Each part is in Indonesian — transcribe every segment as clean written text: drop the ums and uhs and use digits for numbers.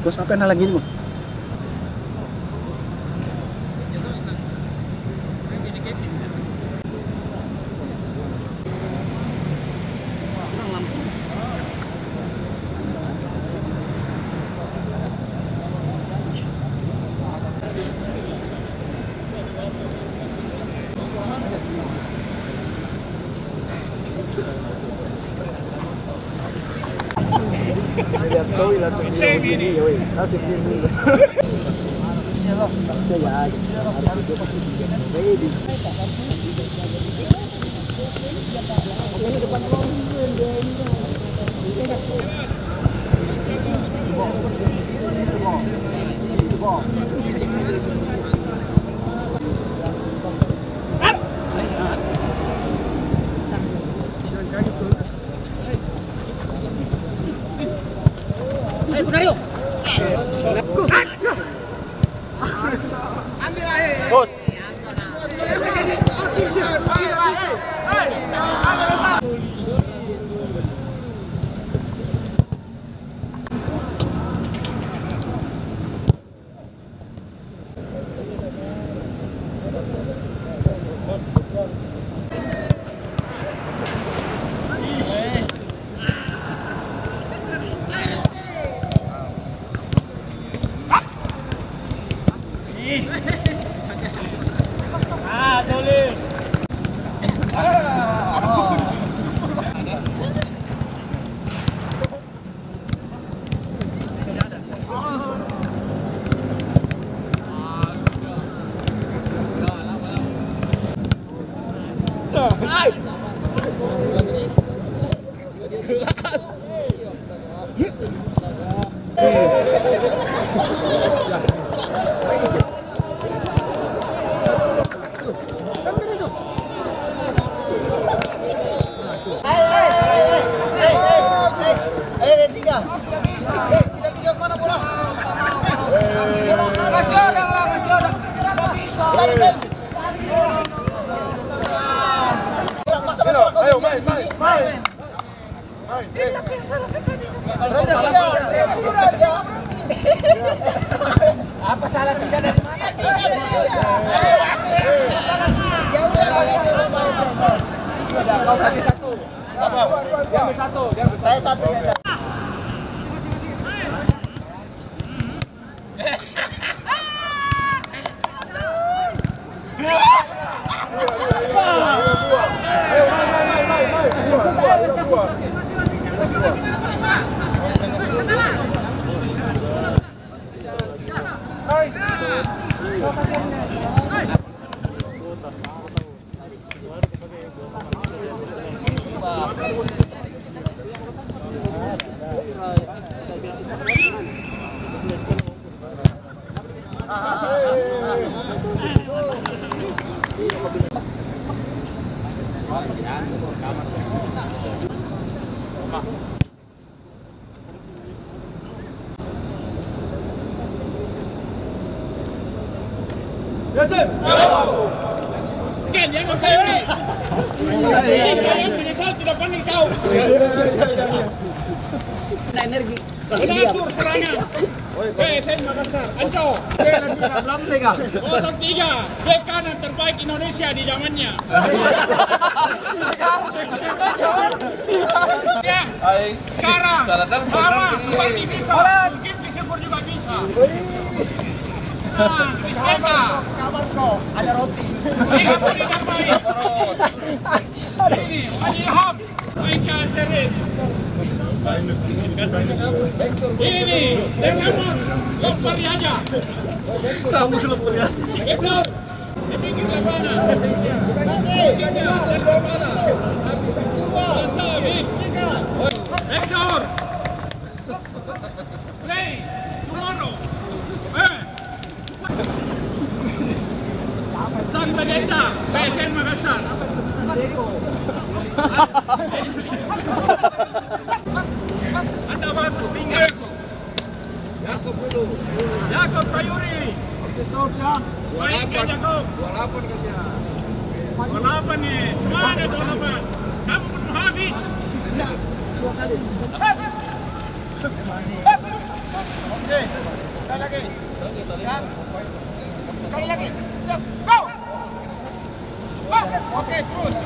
Bos apa yang lagi nih, Bang? Bos. Apa salah tiga dari mana? Kau kasih satu. Dia ambil satu. Saya satu. Ken, yang mau saya ini. Yang menyesal tidak pandang kau. Energi. Mengatur serangan. PSM Makassar, Ancol. Belum tiga. 03, bek kanan terbaik Indonesia di zamannya. Ya, sekarang sama seperti bisa, mungkin disebut juga bisa. Nah, Biskeka. Ada roti. Ini tidak baik. Ini, Ilham, Maika Serin. Ini, Dengamus, lempari aja. Kamu selempar ya. Betul. Di pinggir lapangan. Hector. Play. Tomorrow. Sang legenda PSM Makassar. Anda bagus pinggir. Jakob Kayuri. Baik ya Jakob. 28 kan dia. 28 nih. Semuanya 28. Kamu belum habis. 2 kali. Oke, sekali lagi. Ya. Sekali lagi. Siap. Go. Oke, terus.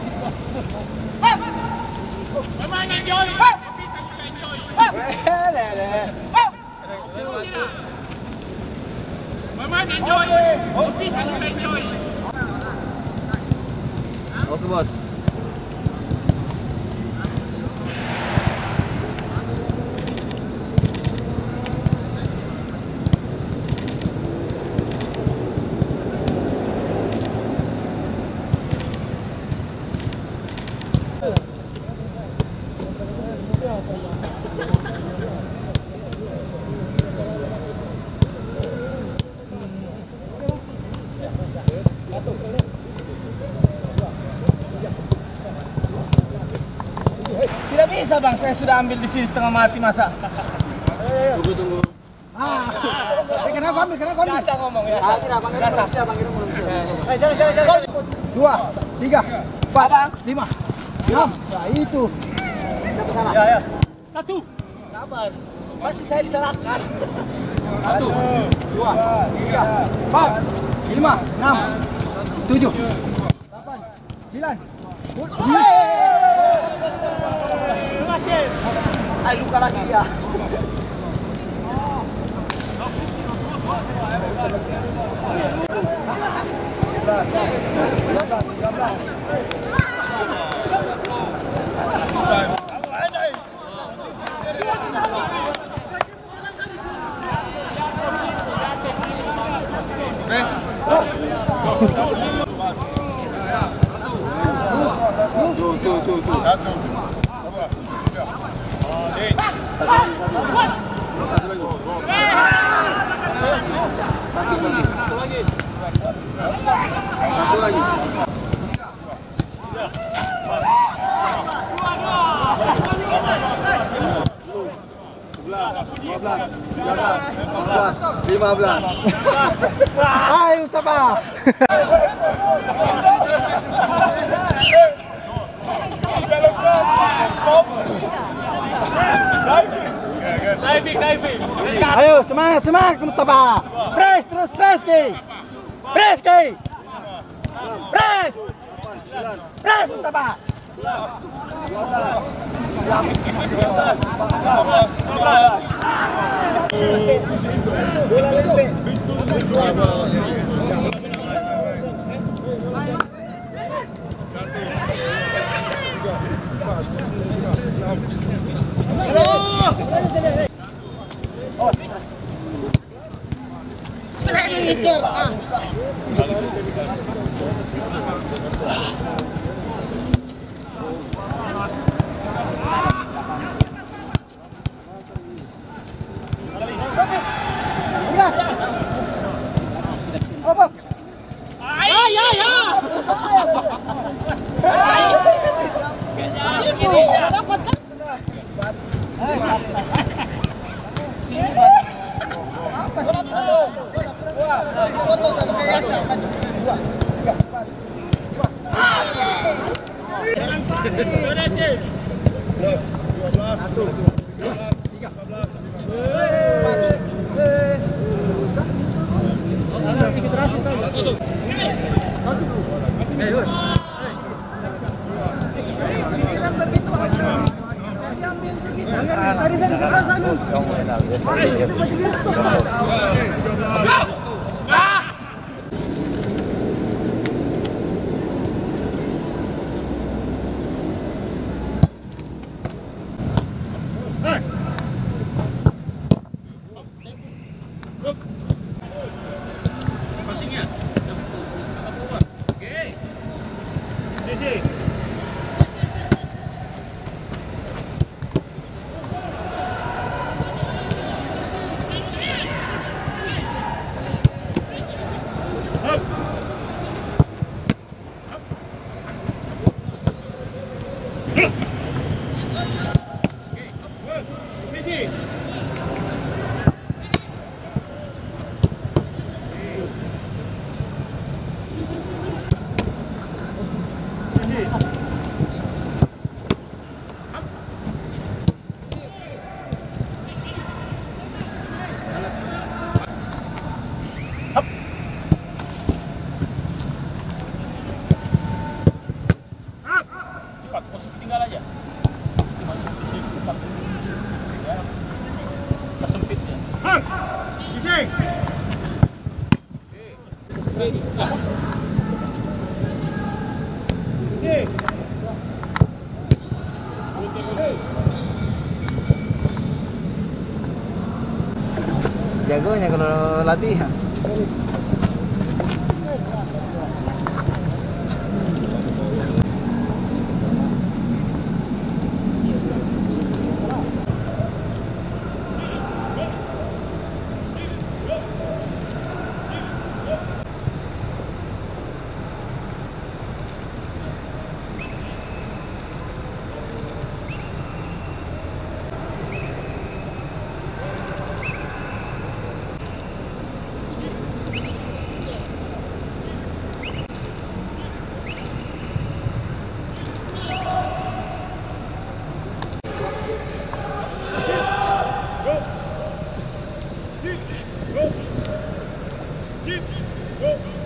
Pemain enjoy. Bisa juga enjoy. Pemain enjoy. Bisa juga enjoy. Oke, Bos. Tidak bisa bang, saya sudah ambil di sini setengah mati masa. Tunggu. Kenapa ambil? Biasa ngomong ya. Biasa. Jangan. 2, 3, 4, 5, 6. Nah itu. Ya. 1. Sabar. Pasti saya disalahkan. 1, 2, 3, 4, 5, 6, 7, 8, 9. Terima kasih. Ay, luka lagi ya. Satu lagi. Hai Mustafa. Diving. Ayo semangat Mustafa. Press Ki. Press Mustafa. Jagonya kalau latihan. Go!